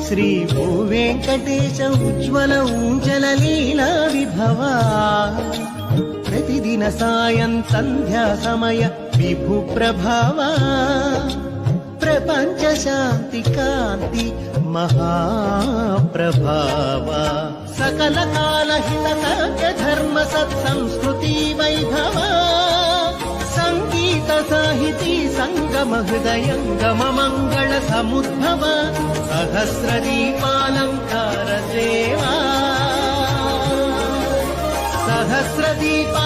శ్రీ భూవేంకటేశ ఉజ్వల ఊంజల లీలా విభవా ప్రతిదిన సాయం సంధ్యా సమయ విభు ప్రభావా ప్రపంచ శాంతి కాంతి మహాప్రభావా సకల కాల హిత సత్య ధర్మ సత్సంస్కృతి వైభవా సంగీత సాహితీ సంగమ హృదయంగమ మంగళ సముద్భవ సహస్ర దీపాలంకార సేవా సహస్ర దీపా